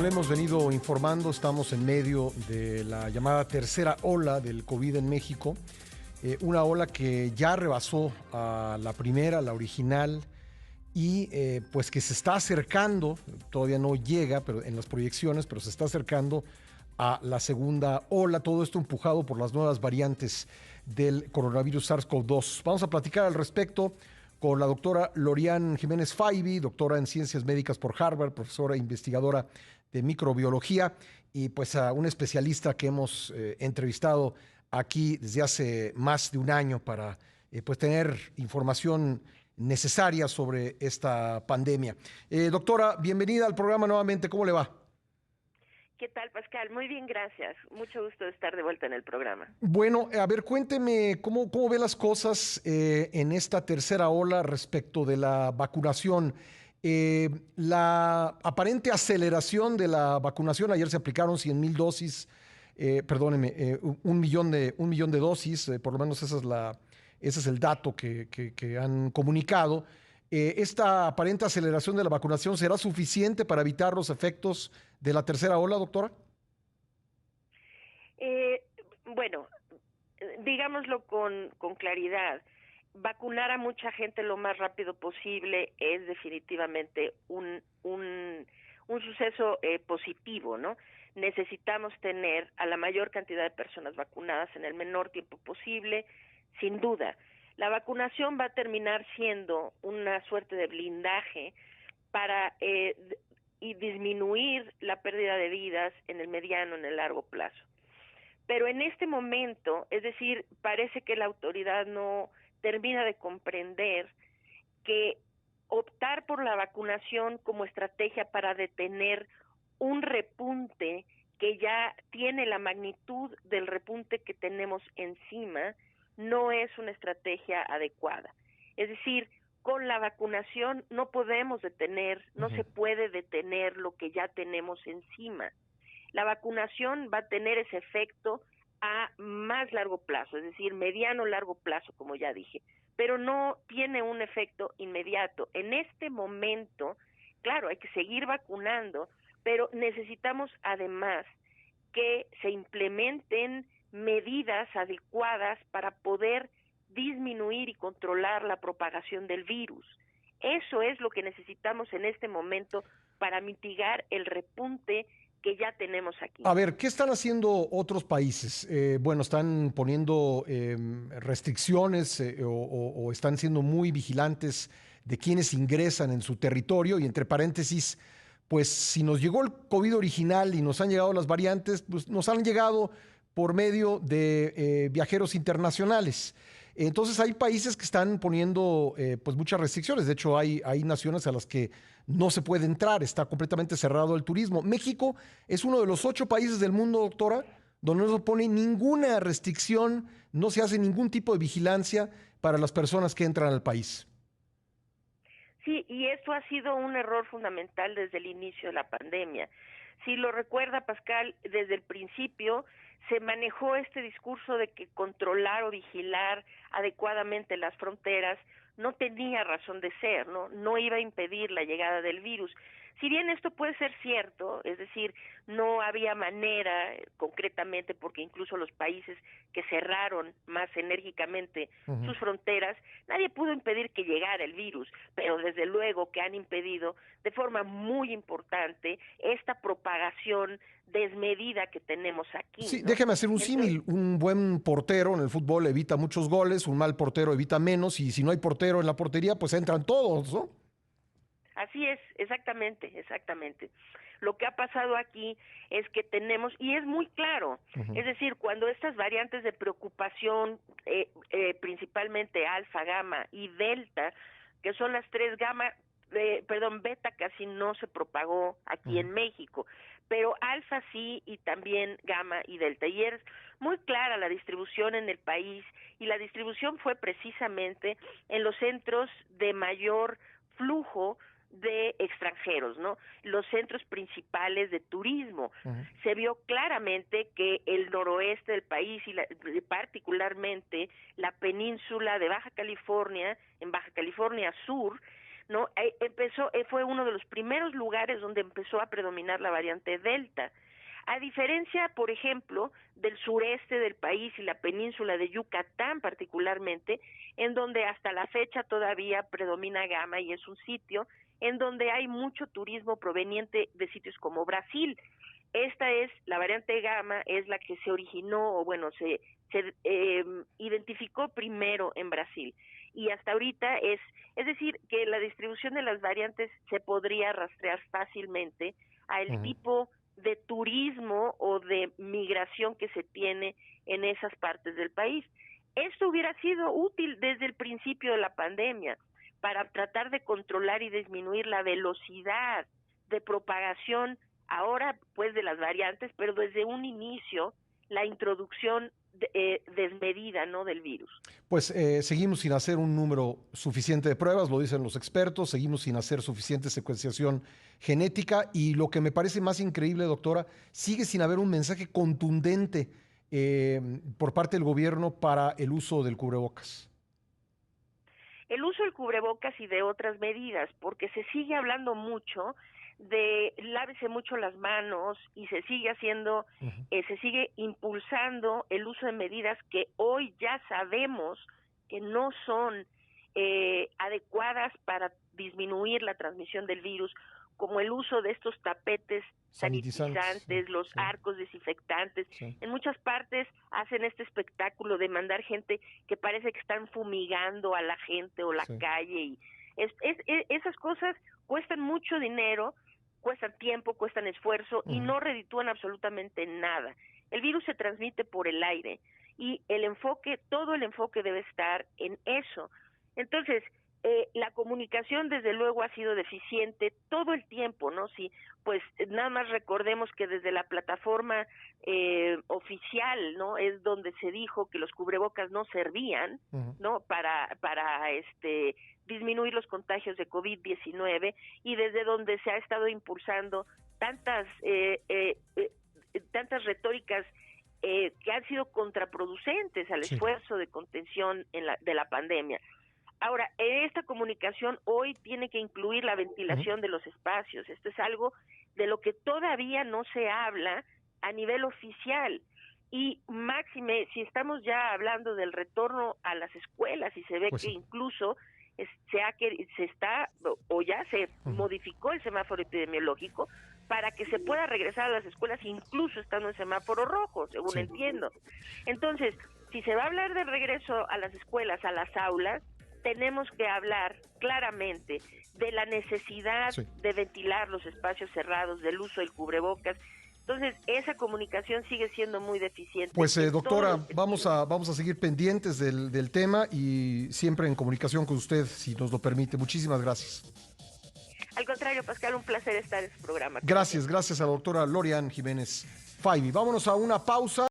Le hemos venido informando, estamos en medio de la llamada tercera ola del COVID en México, una ola que ya rebasó a la primera, la original, y pues que se está acercando, todavía no llega pero en las proyecciones, pero se está acercando a la segunda ola, todo esto empujado por las nuevas variantes del coronavirus SARS-CoV-2. Vamos a platicar al respecto con la doctora Lorian Jiménez Faibi, doctora en Ciencias Médicas por Harvard, profesora e investigadora de microbiología y pues a un especialista que hemos entrevistado aquí desde hace más de un año para pues tener información necesaria sobre esta pandemia. Doctora, bienvenida al programa nuevamente, ¿cómo le va? ¿Qué tal, Pascal? Muy bien, gracias. Mucho gusto de estar de vuelta en el programa. Bueno, a ver, cuénteme cómo ve las cosas en esta tercera ola respecto de la vacunación. La aparente aceleración de la vacunación, ayer se aplicaron 100,000 dosis, perdóneme, un millón de dosis, por lo menos ese es el dato que han comunicado. ¿Esta aparente aceleración de la vacunación será suficiente para evitar los efectos de la tercera ola, doctora? Eh, bueno, digámoslo con claridad. Vacunar a mucha gente lo más rápido posible es definitivamente un suceso positivo, ¿no? Necesitamos tener a la mayor cantidad de personas vacunadas en el menor tiempo posible, sin duda. La vacunación va a terminar siendo una suerte de blindaje para y disminuir la pérdida de vidas en el mediano, en el largo plazo. Pero en este momento, es decir, parece que la autoridad no termina de comprender que optar por la vacunación como estrategia para detener un repunte que ya tiene la magnitud del repunte que tenemos encima no es una estrategia adecuada. Es decir, con la vacunación no podemos detener, no se puede detener lo que ya tenemos encima. La vacunación va a tener ese efecto a más largo plazo, es decir, mediano largo plazo, como ya dije, pero no tiene un efecto inmediato. En este momento, claro, hay que seguir vacunando, pero necesitamos además que se implementen medidas adecuadas para poder disminuir y controlar la propagación del virus. Eso es lo que necesitamos en este momento para mitigar el repunte que ya tenemos aquí. A ver, ¿qué están haciendo otros países? Bueno, están poniendo restricciones o están siendo muy vigilantes de quienes ingresan en su territorio y entre paréntesis, pues si nos llegó el COVID original y nos han llegado las variantes, pues nos han llegado por medio de viajeros internacionales. Entonces hay países que están poniendo pues muchas restricciones. De hecho, hay naciones a las que no se puede entrar, está completamente cerrado el turismo. México es uno de los 8 países del mundo, doctora, donde no se pone ninguna restricción, no se hace ningún tipo de vigilancia para las personas que entran al país. Sí, y esto ha sido un error fundamental desde el inicio de la pandemia. Si lo recuerda, Pascal, desde el principio se manejó este discurso de que controlar o vigilar adecuadamente las fronteras no tenía razón de ser, no iba a impedir la llegada del virus. Si bien esto puede ser cierto, es decir, no había manera concretamente, porque incluso los países que cerraron más enérgicamente sus fronteras, nadie pudo impedir que llegara el virus, pero desde luego que han impedido de forma muy importante esta propagación desmedida que tenemos aquí, Sí, ¿no? déjeme hacer un Entonces, símil. Un buen portero en el fútbol evita muchos goles, un mal portero evita menos, y si no hay portero en la portería, pues entran todos, ¿no? así es, exactamente, exactamente. Lo que ha pasado aquí es que tenemos, y es muy claro, es decir, cuando estas variantes de preocupación, principalmente alfa, gamma y delta, que son las tres gamma, beta casi no se propagó aquí en México, pero alfa sí y también gamma y delta. Y es muy clara la distribución en el país y la distribución fue precisamente en los centros de mayor flujo de extranjeros, ¿no? Los centros principales de turismo. Se vio claramente que el noroeste del país y particularmente la península de Baja California, en Baja California Sur, ¿no? Fue uno de los primeros lugares donde empezó a predominar la variante Delta. A diferencia, por ejemplo, del sureste del país y la península de Yucatán particularmente, en donde hasta la fecha todavía predomina Gamma y es un sitio en donde hay mucho turismo proveniente de sitios como Brasil. La variante Gamma es la que se originó, o bueno, se identificó primero en Brasil. Y hasta ahorita es decir, que la distribución de las variantes se podría rastrear fácilmente al tipo de turismo o de migración que se tiene en esas partes del país. Esto hubiera sido útil desde el principio de la pandemia para tratar de controlar y disminuir la velocidad de propagación ahora pues de las variantes, pero desde un inicio la introducción desmedida, ¿no?, del virus. Pues seguimos sin hacer un número suficiente de pruebas, lo dicen los expertos, seguimos sin hacer suficiente secuenciación genética y lo que me parece más increíble, doctora, sigue sin haber un mensaje contundente por parte del gobierno para el uso del cubrebocas. El uso del cubrebocas y de otras medidas, porque se sigue hablando mucho de lávese mucho las manos y se sigue se sigue impulsando el uso de medidas que hoy ya sabemos que no son adecuadas para disminuir la transmisión del virus, como el uso de estos tapetes sanitizantes, los arcos desinfectantes. En muchas partes hacen este espectáculo de mandar gente que parece que están fumigando a la gente o la calle. Y esas cosas cuestan mucho dinero, cuestan tiempo, cuestan esfuerzo y no reditúan absolutamente nada. El virus se transmite por el aire y todo el enfoque debe estar en eso. Entonces, la comunicación desde luego ha sido deficiente todo el tiempo, ¿no? Sí, pues nada más recordemos que desde la plataforma oficial, ¿no?, es donde se dijo que los cubrebocas no servían, ¿no?, para disminuir los contagios de COVID-19 y desde donde se ha estado impulsando tantas retóricas que han sido contraproducentes al esfuerzo de contención de la pandemia. Ahora, esta comunicación hoy tiene que incluir la ventilación de los espacios. Esto es algo de lo que todavía no se habla a nivel oficial. Y máxime, si estamos ya hablando del retorno a las escuelas y se ve que incluso se modificó el semáforo epidemiológico para que se pueda regresar a las escuelas incluso estando en semáforo rojo, según entiendo. Entonces, si se va a hablar del regreso a las escuelas, a las aulas, tenemos que hablar claramente de la necesidad de ventilar los espacios cerrados, del uso del cubrebocas. Entonces, esa comunicación sigue siendo muy deficiente. Pues, doctora, vamos a seguir pendientes del tema y siempre en comunicación con usted, si nos lo permite. Muchísimas gracias. Al contrario, Pascal, un placer estar en su programa. Gracias a la doctora Lorian Jiménez Faibi. Vámonos a una pausa.